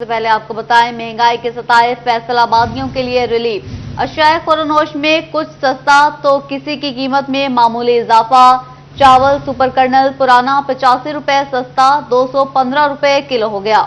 سے پہلے آپ کو بتائیں مہنگائی کے ستائے فیصل آبادیوں کے لیے ریلیف۔ اشیاء خورنوش میں کچھ سستا تو کسی کی قیمت میں معمولی اضافہ۔ چاول سپر کرنل پرانا 85 روپے سستا 215 روپے کلو ہو گیا۔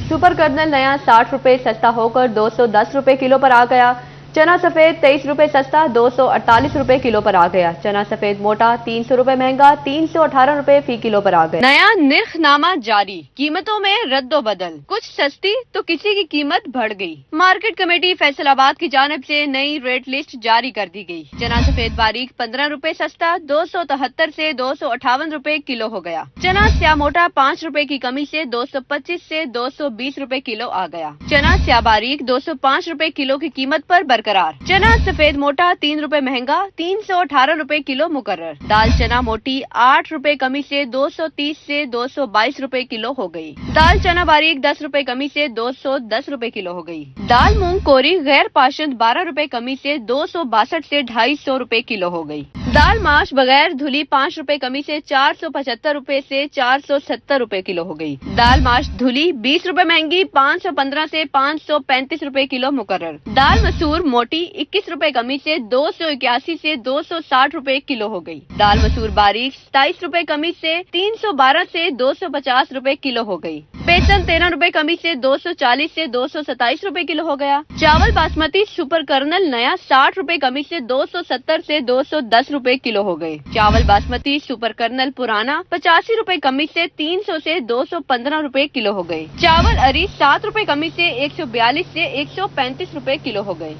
سپر کرنل نیا 60 روپے سستا ہو کر 210 روپے کلو پر آ گیا۔ چنا سفید 23 روپے سستا 248 روپے کلو پر آ گیا۔ چنا سفید موٹا 300 روپے مہنگا 318 روپے فی کلو پر آ گیا۔ نیا نرخ نامہ جاری، قیمتوں میں رد و بدل، کچھ سستی تو کسی کی قیمت بڑھ گئی۔ مارکیٹ کمیٹی فیصل آباد کی جانب سے نئی ریٹ لسٹ جاری کر دی گئی۔ چنا سفید باریک 15 روپے سستا 273 سے 258 روپے کلو ہو گیا۔ چنا سیاہ موٹا 5 روپے کی کمی سے 225 سے 220 روپے کلو آ گیا۔ چنا سیاہ باریک 205 روپے کلو کی قیمت پر برقرار۔ چنا سفید موٹا 3 روپے مہنگا 318 روپے کلو مقرر۔ دال چنا موٹی 8 روپے کمی سے 230 سے 222 روپے کلو ہو گئی۔ دال چنا باریک 10 روپے کمی سے 210 روپے کلو ہو گئی۔ دال مونگ کوری غیر پاشند 12 روپے کمی سے 262 سے 250 روپے کلو ہو گئی۔ دال ماش بغیر دھلی 5 روپے کمی سے 475 روپے سے 470 روپے کلو ہو گئی۔ دال ماش دھلی 20 روپے مہنگی 515 سے 535 روپے کلو مقرر۔ دال مسور موٹی 21 روپے کمی سے 281 سے 260 روپے کلو ہو گئی۔ دال مسور باریک 27 روپے کمی سے 312 سے 250 روپے کلو ہو گئی۔ بیسن 13 روپے کمی سے 240 سے 227 روپے کلو ہو گیا۔ چاول باسمتی سپر کرنل نیا 60 روپے کمی سے 270 سے 210 روپے کلو ہو گئے۔ چاول باسمتی سپر کرنل پرانا 85 روپے کمی سے 300 سے 215 روپے کلو ہو گئے۔ چاول اری 7 روپے کمی سے 142 سے 135 روپے کلو ہو گئے۔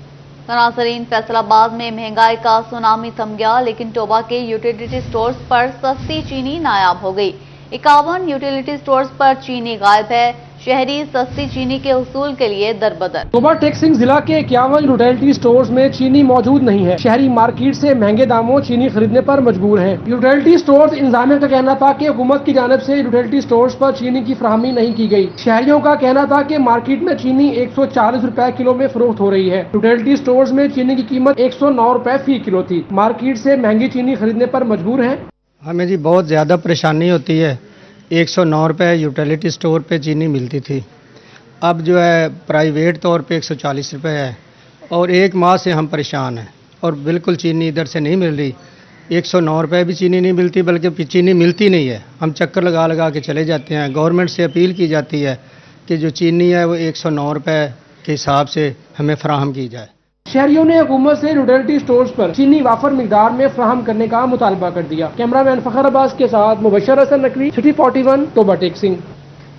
ناظرین، فیصل آباد میں مہنگائی کا سونامی تھم گیا، لیکن ٹوبا کے یوٹیلیٹی سٹورز پر سستی چینی نایاب ہو گئی۔ 51 یوٹیلیٹی سٹورز پر چینی غائب ہے۔ شہری سستی چینی کے حصول کے لیے دربدر۔ ٹوبا ٹیکسنگ ضلع کے 51 یوٹیلیٹی سٹورز میں چینی موجود نہیں ہے۔ شہری مارکیٹ سے مہنگے داموں چینی خریدنے پر مجبور ہیں۔ یوٹیلیٹی سٹورز انتظامیہ کا کہنا تھا کہ حکومت کی جانب سے یوٹیلیٹی سٹورز پر چینی کی فراہمی نہیں کی گئی۔ شہریوں کا کہنا تھا کہ مارکیٹ میں چینی 140 روپے کلو میں فروخت ہو رہی ہے۔ یوٹیلیٹی سٹورز میں چینی کی قیمت 109 روپے فی کلو تھی۔ مارکیٹ سے مہنگی چینی خریدنے پر مجبور ہیں۔ ہمیں جی بہت زیادہ پریشانی ہوتی ہے۔ 109 روپے یوٹیلیٹی سٹور پہ چینی ملتی تھی، اب جو ہے پرائیویٹ طور پہ 140 روپے ہے، اور ایک ماہ سے ہم پریشان ہیں اور بالکل چینی ادھر سے نہیں مل رہی۔ 109 روپے بھی چینی نہیں ملتی، بلکہ چینی ملتی نہیں ہے۔ ہم چکر لگا لگا کے چلے جاتے ہیں۔ گورنمنٹ سے اپیل کی جاتی ہے کہ جو چینی ہے وہ 109 روپے کے حساب سے ہمیں فراہم کی جائے۔ شہریوں نے حکومت سے یوٹیلیٹی سٹورز پر چینی وافر مقدار میں فراہم کرنے کا مطالبہ کر دیا۔ کیمرہ مین فخر عباس کے ساتھ مبشر حسن نقوی، سٹی 41، ٹوبا ٹیکسنگ۔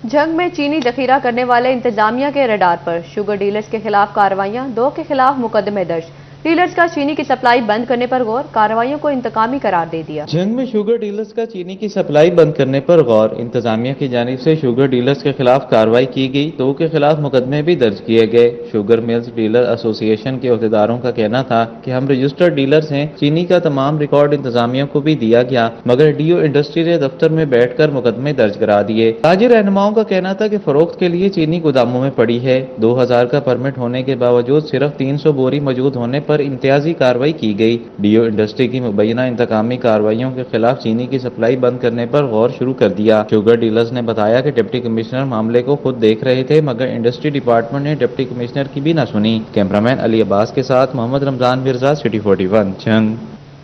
جنگ میں چینی ذخیرہ کرنے والے انتظامیہ کے ریڈار پر شوگر ڈیلرز کے خلاف کارروائیاں، 2 کے خلاف مقدمے درج۔ ڈیلرز کا چینی کی سپلائی بند کرنے پر غور، کارروائیوں کو انتقامی قرار دے دیا۔ جنگ میں شوگر ڈیلرز کا چینی کی سپلائی بند کرنے پر غور، انتظامیہ کی جانب سے شوگر ڈیلرز کے خلاف کارروائی کی گئی، 2 کے خلاف مقدمے بھی درج کیے گئے۔ شوگر ملز ڈیلر ایسوسی ایشن کے عہدیداروں کا کہنا تھا کہ ہم رجسٹرڈ ڈیلرز ہیں، چینی کا تمام ریکارڈ انتظامیہ کو بھی دیا گیا، مگر ڈی او انڈسٹری نے دفتر میں بیٹھ کر مقدمے درج کرا دیے۔ تاجر رہنماؤں کا کہنا تھا کہ فروخت کے لیے چینی گوداموں میں پڑی ہے، 2000 کا پرمٹ ہونے کے باوجود صرف 300 بوری موجود ہونے پر امتیازی کارروائی کی گئی۔ ڈی او انڈسٹری کی مبینہ انتقامی کارروائیوں کے خلاف چینی کی سپلائی بند کرنے پر غور شروع کر دیا۔ شوگر ڈیلرز نے بتایا کہ ڈپٹی کمشنر معاملے کو خود دیکھ رہے تھے، مگر انڈسٹری ڈپارٹمنٹ نے ڈپٹی کمشنر کی بھی نہ سنی۔ کیمرامین علی عباس کے ساتھ محمد رمضان مرزا، سٹی 41، جنگ۔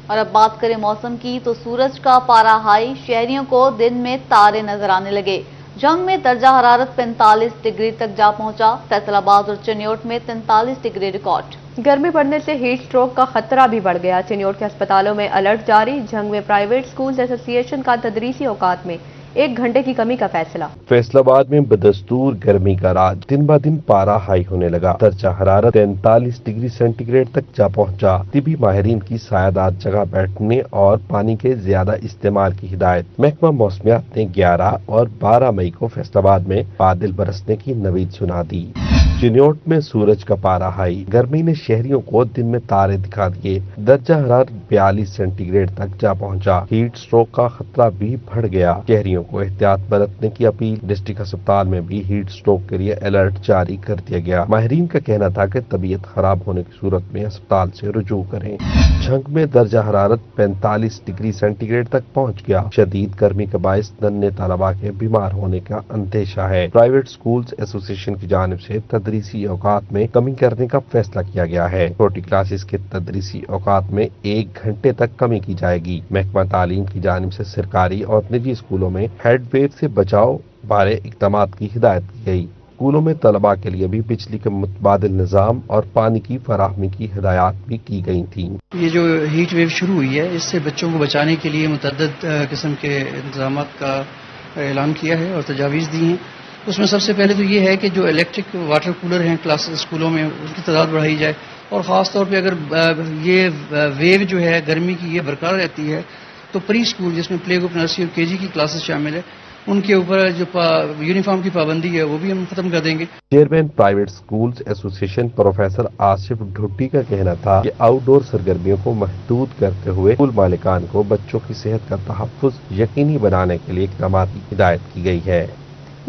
اور اب بات کریں موسم کی تو سورج کا پارا ہائی، شہریوں کو دن میں تارے نظر آنے لگے۔ جنگ میں درجہ حرارت 45 ڈگری تک جا پہنچا، فیصل آباد اور چنیوٹ میں 43 ڈگری ریکارڈ۔ گرمی بڑھنے سے ہیٹ سٹروک کا خطرہ بھی بڑھ گیا، چنیوٹ کے ہسپتالوں میں الرٹ جاری۔ جنگ میں پرائیویٹ سکولز ایسوسی ایشن کا تدریسی اوقات میں 1 گھنٹے کی کمی کا فیصلہ۔ فیصل آباد میں بدستور گرمی کا راج، دن بہ دن پارا ہائی ہونے لگا، درجہ حرارت 43 ڈگری سینٹی گریڈ تک جا پہنچا۔ طبی ماہرین کی سایہ جگہ بیٹھنے اور پانی کے زیادہ استعمال کی ہدایت۔ محکمہ موسمیات نے 11 اور 12 مئی کو فیصل آباد میں بادل برسنے کی نوید سنا دی۔ चिन्योट में सूरज का पारा हाई। गर्मी ने शहरियों को दिन में तारे दिखा दिए। दर्जा हरारत 42 सेंटीग्रेड तक जा पहुंचा। हीट स्ट्रोक का खतरा भी बढ़ गया। शहरियों को एहतियात बरतने की अपील। डिस्ट्रिक्ट अस्पताल में भी हीट स्ट्रोक के लिए अलर्ट जारी कर दिया गया। माहिरीन का कहना था कि तबीयत खराब होने की सूरत में अस्पताल से रुजू करें। झंग में दर्जा हरारत 45 डिग्री सेंटीग्रेड तक पहुंच गया। शदीद गर्मी के बायस नन्हे तलबा के बीमार होने का अंदेशा है। प्राइवेट स्कूल्स एसोसिएशन की जानिब से तदरीसी औकात में कमी करने का फैसला किया गया है। छोटी क्लासेस के तदरीसी औकात में 1 घंटे तक कमी की जाएगी। महकमा तालीम की जानिब से सरकारी और निजी स्कूलों में हेट वेव से बचाव बारे इक़दाम की हिदायत की गई। स्कूलों में तलबा के लिए भी बिजली के मुतबादिल निज़ाम और पानी की फराहमी की हिदायत भी की गई थी। ये जो हीट वेव शुरू हुई है, इससे बच्चों को बचाने के लिए मुतअद्दिद किस्म के इंतजाम का ऐलान किया है और तजावीज़ दी हैं। उसमें सबसे पहले तो ये है कि जो इलेक्ट्रिक वाटर कूलर हैं क्लासेस स्कूलों में, उनकी तादाद बढ़ाई जाए और ख़ास तौर पे अगर ये वेव जो है गर्मी की ये बरकरार रहती है तो प्री स्कूल जिसमें प्ले ग्रुप, नर्सरी और केजी की क्लासेस शामिल है, उनके ऊपर जो यूनिफॉर्म की पाबंदी है वो भी हम खत्म कर देंगे। Chairman private schools association professor Asif Dhutti का कहना था कि आउटडोर सरगर्मियों को महदूद करते हुए स्कूल मालिकान को बच्चों की सेहत का तहफ्फुज़ यकीनी बनाने के लिए इक़दाम की हिदायत की गई है।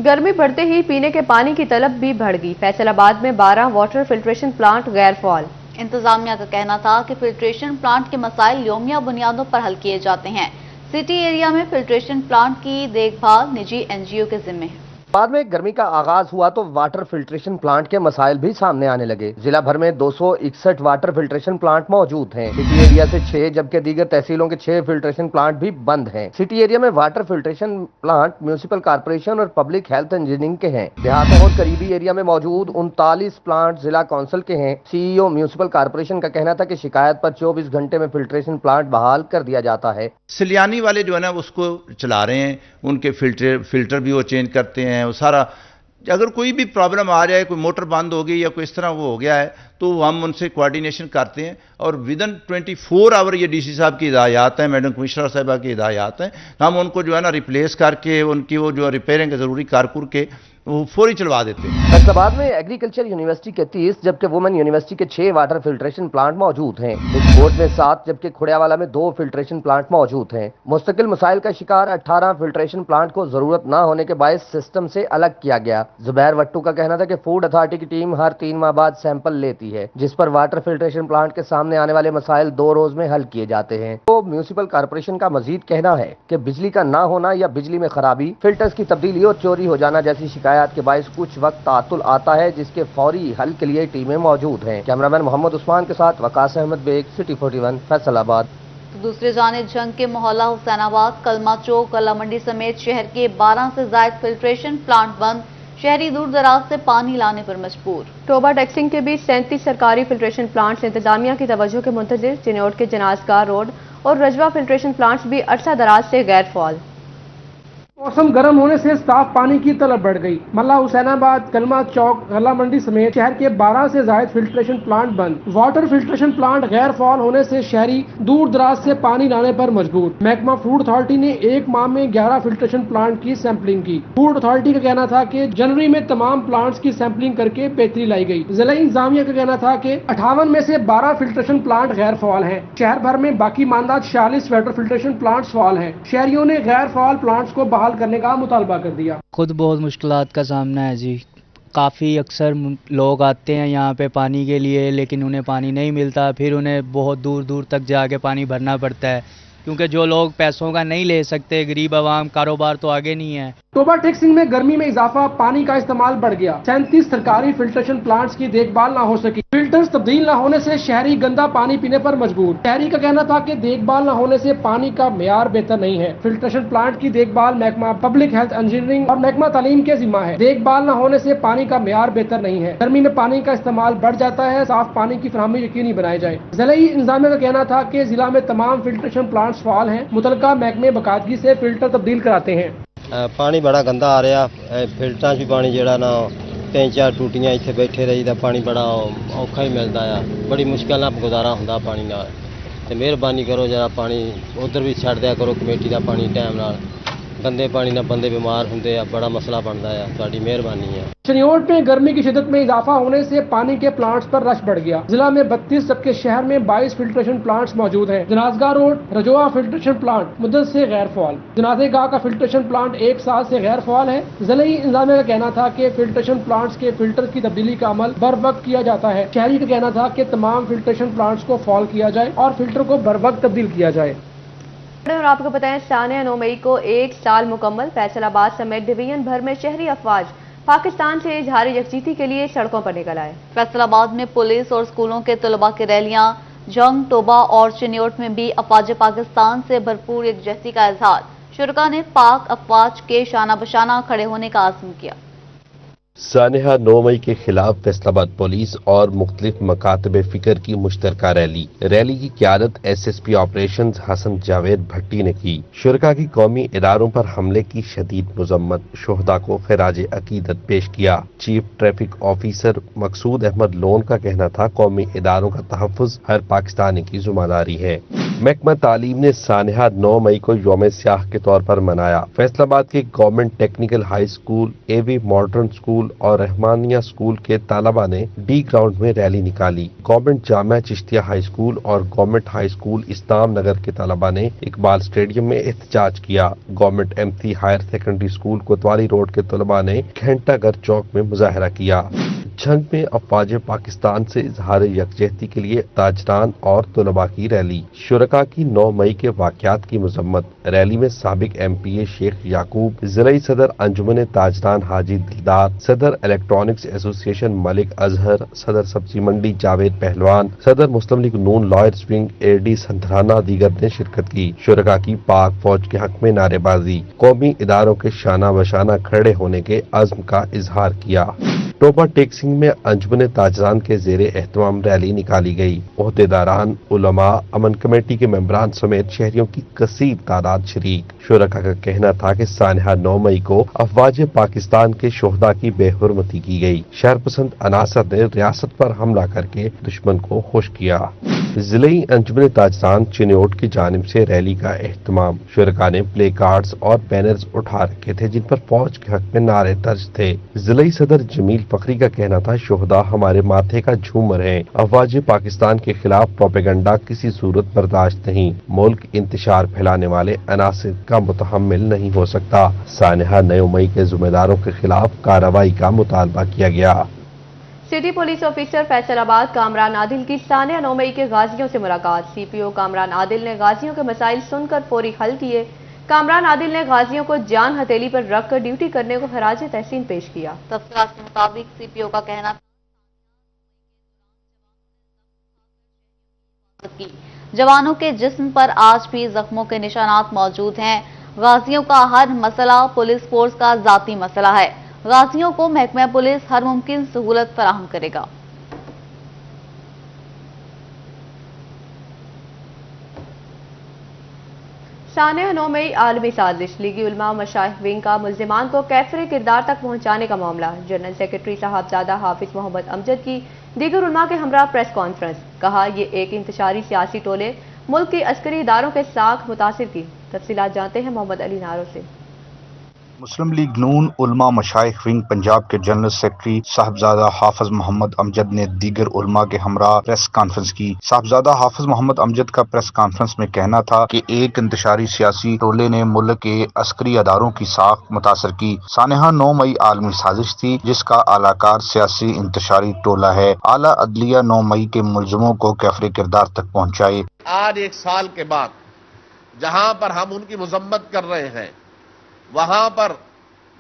गर्मी बढ़ते ही पीने के पानी की तलब भी बढ़ गई। फैसलाबाद में 12 वाटर फिल्ट्रेशन प्लांट गैर फ़ाल। इंतजामिया का कहना था कि फिल्ट्रेशन प्लांट के मसाइल यौमिया बुनियादों पर हल किए जाते हैं। सिटी एरिया में फिल्ट्रेशन प्लांट की देखभाल निजी एनजीओ के जिम्मे है। बाद में गर्मी का आगाज हुआ तो वाटर फिल्ट्रेशन प्लांट के मसाइल भी सामने आने लगे। जिला भर में 261 वाटर फिल्ट्रेशन प्लांट मौजूद हैं। सिटी एरिया से 6 जबकि दीगर तहसीलों के 6 फिल्ट्रेशन प्लांट भी बंद हैं। सिटी एरिया में water filtration plant municipal corporation और पब्लिक हेल्थ इंजीनियरिंग के हैं। देहातों और करीबी एरिया में मौजूद 39 प्लांट जिला काउंसिल के हैं। सीईओ म्यूनिसिपल कॉर्पोरेशन का कहना था कि शिकायत पर 24 घंटे में फिल्ट्रेशन प्लांट बहाल कर दिया जाता है। सिलियानी वाले जो है ना उसको चला रहे हैं, उनके फिल्टर भी वो चेंज करते हैं। वो सारा अगर कोई भी प्रॉब्लम आ जाए, कोई मोटर बंद हो गई या कोई इस तरह वो हो गया है तो हम उनसे कोऑर्डिनेशन करते हैं और विदिन 24 आवर ये डीसी साहब की हिदायत है, मैडम कमिश्नर साहिबा की हिदायत है, हम उनको जो है ना रिप्लेस करके उनकी वो जो रिपेयरिंग ज़रूरी कारकुर के वो फौरी चलवा देते हैं। फैसलाबाद में एग्रीकल्चर यूनिवर्सिटी के 30 जबकि वुमेन यूनिवर्सिटी के 6 वाटर फिल्ट्रेशन प्लांट मौजूद हैं। कोट में 7 जबकि खुड़ियावाला में 2 फिल्ट्रेशन प्लांट मौजूद हैं। मुस्तकिल मसाइल का शिकार 18 फिल्ट्रेशन प्लांट को जरूरत न होने के बायस सिस्टम से अलग किया गया। जुबैर वट्टू का कहना था कि फूड अथॉरिटी की टीम हर 3 माह बाद सैंपल लेती है, जिस पर वाटर फिल्ट्रेशन प्लांट के सामने आने वाले मसाइल 2 रोज में हल किए जाते हैं। तो म्यूनिसिपल कॉर्पोरेशन का मजीद कहना है कि बिजली का ना होना या बिजली में खराबी, फिल्टर्स की तब्दीली और चोरी हो जाना जैसी शिकायत के बायस कुछ वक्त तातुल आता है, जिसके फौरी हल के लिए टीमें मौजूद हैं। कैमरामैन मोहम्मद उस्मान के साथ वकास अहमद बेग, सिटी 41 फैसलाबाद। तो दूसरी जानिब जंग के मोहल्ला हुसैनाबाद, कलमा चौक, कला मंडी समेत शहर के 12 से ज्यादा फिल्ट्रेशन प्लांट बंद। शहरी दूर दराज से पानी लाने पर मजबूर। टोबा टैक्सिंग के बीच 37 सरकारी फिल्ट्रेशन प्लांट्स इंतजामिया की तवज्जो के मुंतजिर। चिन्योट के जनाजगाह रोड और रजवा फिल्ट्रेशन प्लांट्स भी अरसा दराज से गैर फाल। मौसम गर्म होने से साफ पानी की तलब बढ़ गई। मल्ला हुसैनाबाद, कलमा चौक, गला मंडी समेत शहर के 12 से ज्यादा फिल्ट्रेशन प्लांट बंद। वाटर फिल्ट्रेशन प्लांट गैर फाल होने से शहरी दूर दराज से पानी लाने पर मजबूर। महकमा फूड अथॉरिटी ने 1 माह में 11 फिल्ट्रेशन प्लांट की सैंपलिंग की। फूड अथॉरिटी का कहना था कि जनवरी में तमाम प्लांट्स की सैंपलिंग करके बेहतरी लाई गई। जिला इंतजामिया का कहना था कि 58 में से 12 फिल्ट्रेशन प्लांट गैर फाल हैं। शहर भर में बाकी मानदार 46 वाटर फिल्ट्रेशन प्लांट्स फाल हैं। शहरियों ने गैर फाल प्लांट्स को बहाल करने का मुतालबा कर दिया। खुद बहुत मुश्किलात का सामना है जी। काफ़ी अक्सर लोग आते हैं यहाँ पे पानी के लिए, लेकिन उन्हें पानी नहीं मिलता। फिर उन्हें बहुत दूर दूर तक जाके पानी भरना पड़ता है, क्योंकि जो लोग पैसों का नहीं ले सकते, गरीब आवाम, कारोबार तो आगे नहीं है। टोबा टैक्सिंग में गर्मी में इजाफा, पानी का इस्तेमाल बढ़ गया। 37 सरकारी फिल्ट्रेशन प्लांट्स की देखभाल न हो सकी। फिल्टर्स तब्दील न होने से शहरी गंदा पानी पीने पर मजबूर। शहरी का कहना था कि देखभाल न होने से पानी का मेयार बेहतर नहीं है। फिल्ट्रेशन प्लांट की देखभाल महकमा पब्लिक हेल्थ इंजीनियरिंग और महकमा तालीम के जिम्मा है। देखभाल न होने से पानी का मेयार बेहतर नहीं है। गर्मी में पानी का इस्तेमाल बढ़ जाता है। साफ पानी की फराहमी यकीनी बनाई जाए। जिला इंतजामिया का कहना था कि जिला में तमाम फिल्ट्रेशन प्लांट्स फाल हैं। मुतलका महकमे बकायदगी से फिल्टर तब्दील कराते हैं। पानी बड़ा गंदा आ रहा। फिल्टर भी पानी जड़ा ना 3-4 टूटियां इतने बैठे रही तो पानी बड़ा औखा ही मिलता है। बड़ी मुश्किल नाल गुजारा होंदा पानी नाल। ते मेहरबानी करो जरा पानी उधर भी छड़ दिया करो कमेटी का पानी टाइम नाल। ਗੰਦੇ ਪਾਣੀ ਨਾਲ ਬੰਦੇ ਬਿਮਾਰ ਹੁੰਦੇ ਆ, ਬੜਾ ਮਸਲਾ ਬਣਦਾ ਆ। ਤੁਹਾਡੀ ਮਿਹਰਬਾਨੀ ਹੈ। चिन्योट में गर्मी की शिद्दत में इजाफा होने से पानी के प्लांट्स पर रश बढ़ गया। जिला में 32 जबकि शहर में 22 फिल्ट्रेशन प्लांट्स मौजूद हैं। जनाजगाह रोड रजोआ फिल्ट्रेशन प्लांट मुद्दत से गैर फ़ाल। जनाजेगाह का फिल्ट्रेशन प्लांट 1 साल से गैर फ़ाल है। जिले इंतजामिया का कहना था कि फिल्ट्रेशन प्लांट्स के फिल्टर की तब्दीली का अमल बर वक्त किया जाता है। शहरी का कहना था कि तमाम फिल्ट्रेशन प्लांट्स को फ़ाल किया जाए और फिल्टर को बर वक्त तब्दील किया जाए। और आपको बताएं, सानिया 9 मई को 1 साल मुकम्मल। फैसलाबाद समेत डिवीजन भर में शहरी अफवाज पाकिस्तान से इजहार यकजहती के लिए सड़कों पर निकल आए। फैसलाबाद में पुलिस और स्कूलों के तलबा की रैलियां, जंग, टोबा और चिन्योट में भी अफवाज पाकिस्तान से भरपूर यकजहती का इजहार। शुरका ने पाक अफवाज के शाना बशाना खड़े होने का आज़म किया। सानिहा 9 मई के खिलाफ फैसलाबाद पुलिस और मुख्तलिफ मकातब फिक्र की मुश्तरका रैली की क़यादत SSP ऑपरेशन हसन जावेद भट्टी ने की। शुरका की कौमी इदारों पर हमले की शदीद मजम्मत, शोहदा को खिराज अकीदत पेश किया। चीफ ट्रैफिक ऑफिसर मकसूद अहमद लोन का कहना था कौमी इदारों का तहफ़्फ़ुज़ हर पाकिस्तानी की जिम्मेदारी है। महकमा तालीम ने सानिहा 9 मई को यौम स्याह के तौर पर मनाया। फैसलाबाद के government technical high school, AV modern school और रहमानिया स्कूल के तालबा ने D ग्राउंड में रैली निकाली। Government Jamia Chishtia high school और government high school Islam Nagar के तालबा ने इकबाल स्टेडियम में एहतजाज किया। Government MC higher secondary school Kotwali road के तलबा ने घंटाघर चौक में मुजाहरा किया। जंग में अफवाज पाकिस्तान से इजहार यकजहती के लिए ताजरान और तलबा की रैली। शुरका की 9 मई के वाक़यात की मजम्मत। रैली में साबिक MPA शेख याकूब, जिले सदर अंजुमन ताजरान हाजी दिलदार, सदर इलेक्ट्रॉनिक्स एसोसिएशन मलिक अजहर, सदर सब्जी मंडी जावेद पहलवान, सदर मुस्लिम लीग नून लॉयर्स विंग AD संधराना दीगर ने शिरकत की। शुरका की पाक फौज के हक में नारेबाजी, कौमी इदारों के शाना बशाना खड़े होने के अज़्म का इजहार किया। टोबा टेक्सिंग में अंजुमन ताजरान के ज़ेरे एहतमाम रैली निकाली गई। ओहदेदारान, उलमा, अमन कमेटी के मेंबरान समेत शहरियों की कसीर तादाद शरीक। शुरका का कहना था कि सानिहा 9 मई को अफवाज पाकिस्तान के शोहदा की बेहुरमती की गई। शहरपसंद अनासर ने रियासत पर हमला करके दुश्मन को खुश किया। जिले अंजुमन ताजरान चिन्योट की जानिब से रैली का एहतमाम। शुरका ने प्ले कार्ड्स और बैनर्स उठा रखे थे जिन पर फौज के हक में नारे दर्ज थे। जिले सदर जमील फखरी का कहना था शोहदा हमारे माथे का झूमर है। अफवाज पाकिस्तान के खिलाफ प्रोपेगेंडा किसी सूरत बर्दाश्त नहीं। मुल्क इंतशार फैलाने वाले अनासिर का मुतहम्मिल नहीं हो सकता। सानिहा 9 मई के जिम्मेदारों के खिलाफ कार्रवाई का मुतालबा किया गया। City police officer Faisalabad Kamran Adil की सानिया 9 मई के गाजियों से मुलाकात। CPO कामरान आदिल ने गाजियों के मसाइल सुनकर फौरी हल किए। कामरान आदिल ने गाजियों को जान हथेली पर रखकर ड्यूटी करने को खराज तहसीन पेश किया। तफसीलात के मुताबिक CPO का कहना था जवानों के जिस्म पर आज भी जख्मों के निशानात मौजूद हैं। गाजियों का हर मसला पुलिस फोर्स का जाती मसला है। गाजियों को महकमा पुलिस हर मुमकिन सहूलत फराहम करेगा। सानिया 9 मई आलमी साजिश। लीगी उलमा मशाइख विंग का मुल्जिमान को कैफरे किरदार तक पहुंचाने का मामला। जनरल सेक्रेटरी साहबजादा हाफिज मोहम्मद अमजद की दीगर उलमा के हमरा प्रेस कॉन्फ्रेंस। कहा ये एक इंतशारी सियासी टोले मुल्क के अस्करी इदारों के साथ मुतासिर की। तफसीलात जानते हैं मोहम्मद अली नारो से। मुस्लिम लीग नून उलमा मशाइख विंग पंजाब के जनरल सेक्रेटरी साहबजादा हाफिज मोहम्मद अमजद ने दीगर उलमा के हमरा प्रेस कॉन्फ्रेंस की। साहबजादा हाफिज मोहम्मद अमजद का प्रेस कॉन्फ्रेंस में कहना था कि एक इंतशारी सियासी टोले ने मुल्क के अस्करी अदारों की साख मुतासर की। सानिहा 9 मई आलमी साजिश थी जिसका आलाकार सियासी इंतशारी टोला है। आला अदलिया 9 मई के मुलजमों को कैफरे किरदार तक पहुँचाए। आज 1 साल के बाद जहाँ पर हम उनकी मजम्मत कर रहे हैं वहां पर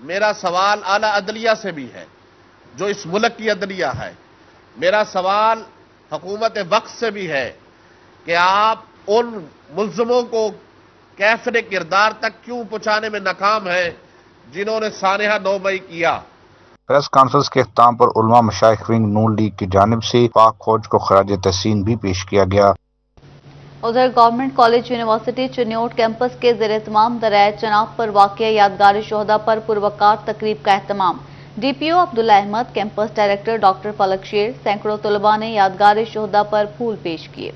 मेरा सवाल आला अदलिया से भी है जो इस मुल्क की अदलिया है। मेरा सवाल हुकूमत वक्त से भी है कि आप उन मुल्ज़िमों को कैफरे किरदार तक क्यों पहुंचाने में नाकाम हैं जिन्होंने सानिहा 9 मई किया। प्रेस कॉन्फ्रेंस के इख्तिताम पर उलमा मशाइख विंग नून लीग की जानिब से पाक फौज को खराज तहसीन भी पेश किया गया। उधर government college university Chiniot campus के ज़ेर-ए-तमाम दरियाए चनाब पर वाक़िया यादगार शोहदा पर पुरवकार तकरीब का एहतमाम। DPO Abdullah Ahmad, campus director doctor Falak Sher, सैकड़ों तलबा ने यादगार शोहदा पर फूल पेश किए।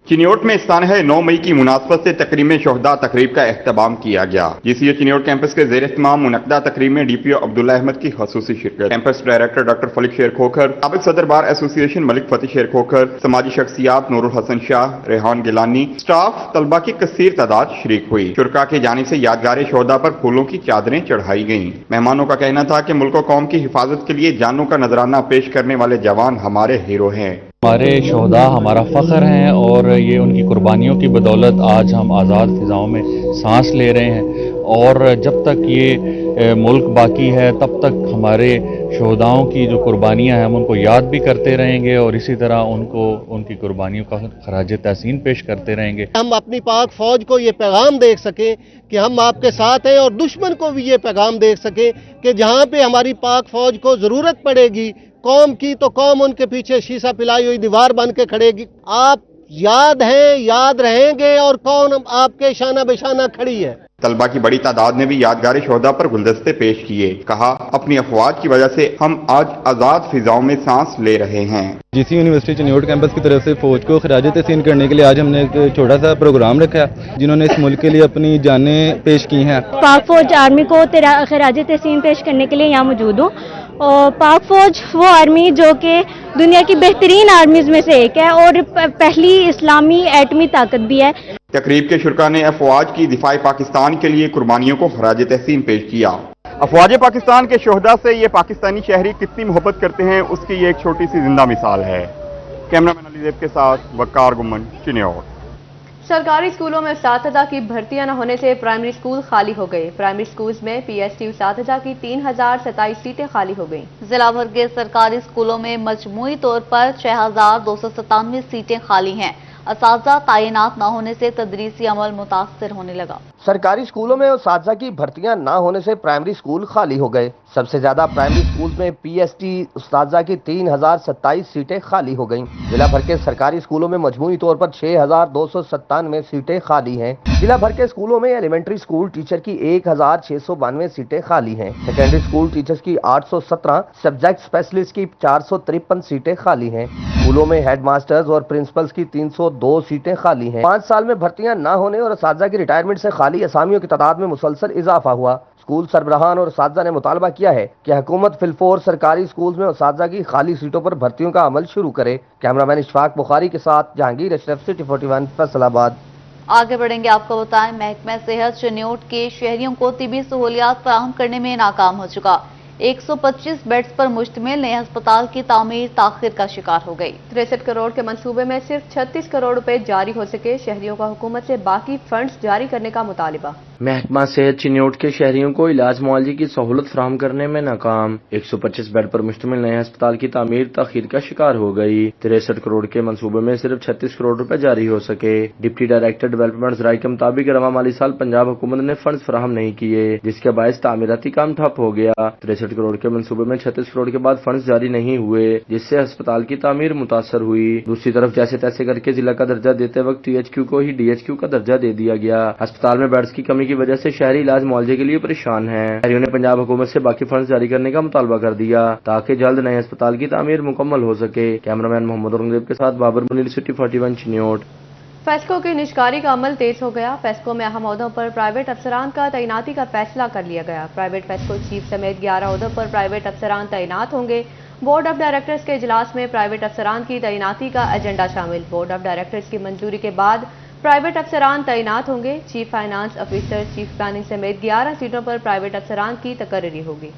चिन्योट में सानह 9 मई की मुनासबत से तकरीब में शोहदा तकरीब का अहतमाम किया गया। जीसीओ चिन्योट कैंपस के ज़ेर इत्माम मुनक्दा तकरीब में डीपीओ अब्दुल्ला अहमद की खसूसी शिरकत, कैंपस डायरेक्टर डॉक्टर फलिक शेर खोखर, साबिक सदर बार एसोसिएशन मलिक फतेह शेर खोखर, समाजी शख्सियात नूरुल हसन शाह, रेहान गिलानी, स्टाफ, तलबा की कसीर तादाद शरीक हुई। शुरका की जानिब से यादगार शोहदा पर फूलों की चादरें चढ़ाई गईं। मेहमानों का कहना था कि मुल्क कौम की हिफाजत के लिए जानों का नजराना पेश करने वाले जवान हमारे हीरो हैं। हमारे शोहदा हमारा फ़ख्र हैं और ये उनकी कुर्बानियों की बदौलत आज हम आज़ाद फ़िज़ाओं में सांस ले रहे हैं और जब तक ये मुल्क बाकी है तब तक हमारे शोहदाओं की जो कुर्बानियां हैं हम उनको याद भी करते रहेंगे और इसी तरह उनको उनकी कुर्बानियों का खराज तहसीन पेश करते रहेंगे। हम अपनी पाक फौज को ये पैगाम दे सकें कि हम आपके साथ हैं और दुश्मन को भी ये पैगाम दे सकें कि जहाँ पे हमारी पाक फौज को ज़रूरत पड़ेगी कौम की तो कौम उनके पीछे शीशा पिलाई हुई दीवार बन के खड़ेगी। आप याद हैं, याद रहेंगे और कौन आपके शाना बेशाना खड़ी है। तलबा की बड़ी तादाद ने भी यादगार शोहदा पर गुलदस्ते पेश किए। कहा, अपनी अफवाज की वजह से हम आज आज़ाद फिजाओं में सांस ले रहे हैं। जीसी यूनिवर्सिटी चिन्योट कैंपस की तरफ से फौज को खराज तहसीन करने के लिए आज हमने एक छोटा सा प्रोग्राम रखा है जिन्होंने इस मुल्क के लिए अपनी जानें पेश की हैं। पाक फौज आर्मी को खराज तहसीन पेश करने के लिए यहाँ मौजूद हूँ और पाक फौज वो आर्मी जो कि दुनिया की बेहतरीन आर्मीज में से एक है और पहली इस्लामी एटमी ताकत भी है। तकरीब के शुरका ने अफवाज की दिफाई पाकिस्तान के लिए कुर्बानियों को खराज तहसीन पेश किया। अफवाज पाकिस्तान के शोहदा से ये पाकिस्तानी शहरी कितनी मोहब्बत करते हैं उसकी ये एक छोटी सी जिंदा मिसाल है। कैमरामैन अलीदेव के साथ वकार गुमन, चिन्योट। सरकारी स्कूलों में उस्तादा की भर्तियां न होने से प्राइमरी स्कूल खाली हो गए। प्राइमरी स्कूल्स में पीएचडी उस्तादा की 3027 सीटें खाली हो गईं। जिला भर के सरकारी स्कूलों में मजमूई तौर पर 6297 सीटें खाली हैं। असातिज़ा तैनात न होने से तदरीसी अमल मुतासर होने लगा। सरकारी स्कूलों में उस्तादा की भर्तियां न होने से प्राइमरी स्कूल खाली हो गए। सबसे ज्यादा प्राइमरी स्कूल में पीएचडी उस्तादा की 3027 सीटें खाली हो गईं। जिला भर के सरकारी स्कूलों में मजमूई तौर पर 6297 सीटें खाली हैं। जिला भर के स्कूलों में एलिमेंट्री स्कूल टीचर की 1692 सीटें खाली हैं। सेकेंडरी स्कूल टीचर्स की 817, सब्जेक्ट स्पेशलिस्ट की 453 सीटें खाली हैं। स्कूलों में हेड मास्टर्स और प्रिंसिपल्स की 302 सीटें खाली हैं। 5 साल में भर्तियां न होने और उस्तादा की रिटायरमेंट से खाली असामियों की तादाद में मुसलसल इजाफा हुआ। स्कूल सरबराहान और उस्तादा ने मुतालबा किया है कि हुकूमत फिलफोर सरकारी स्कूल में उस्तादा की खाली सीटों पर भर्तियों का अमल शुरू करे। कैमरामैन इशफाक बुखारी के साथ जहांगीर अशरफ, सिटी 41, फैसलाबाद। आगे बढ़ेंगे, आपको बताएं, महकमा सेहत चिन्योट के शहरियों को तिबी सहूलियात फराहम करने में नाकाम हो चुका। 125 बेड्स पर मुश्तमिल नए अस्पताल की तामीर ताखिर का शिकार हो गई। 63 करोड़ के मंसूबे में सिर्फ 36 करोड़ रुपए जारी हो सके। शहरियों का हुकूमत से बाकी फंड्स जारी करने का मुतालिबा। महकमा सेहत चिन्योट के शहरियों को इलाज मुआवजे की सहूलत फराहम करने में नाकाम। 125 बेड पर मुश्तमिल नए अस्पताल की तामीर ताखीर का शिकार हो गई। 63 करोड़ के मंसूबे में सिर्फ 36 करोड़ रुपए जारी हो सके। डिप्टी डायरेक्टर डेवलपमेंट ज़राई के मुताबिक रवा माली साल पंजाब हुकूमत ने फंड फराहम नहीं किए, जिसके बायस तामीराती काम ठप हो गया। 63 करोड़ के मंसूबे में 36 करोड़ के बाद फंड जारी नहीं हुए, जिससे अस्पताल की तामीर मुतासर हुई। दूसरी तरफ जैसे तैसे करके जिला का दर्जा देते वक्त THQ को ही DHQ का दर्जा दे दिया गया। अस्पताल में बेड्स की कमी की वजह से शहरी इलाज मुआवजे के लिए परेशान हैं। शहरियों ने पंजाब हुकूमत से बाकी फंड जारी करने का मुतालबा कर दिया ताकि जल्द नए अस्पताल की तामीर मुकम्मल हो सके। कैमरामैन मोहम्मद औरंगजेब के साथ बाबर मुनीर, सिटी 41, चिन्योट। फेस्को की निष्कारी का अमल तेज हो गया। फेस्को में अहम ओहदों पर प्राइवेट अफसरान का तैनाती का फैसला कर लिया गया। प्राइवेट फेस्को चीफ समेत 11 ओहदों पर प्राइवेट अफसरान तैनात होंगे। बोर्ड ऑफ डायरेक्टर्स के इजलास में प्राइवेट अफसरान की तैनाती का एजेंडा शामिल। बोर्ड ऑफ डायरेक्टर्स की मंजूरी के बाद प्राइवेट अफसरान तैनात होंगे। Chief finance officer, chief planning समेत 11 सीटों पर प्राइवेट अफसरान की तकर्री होगी।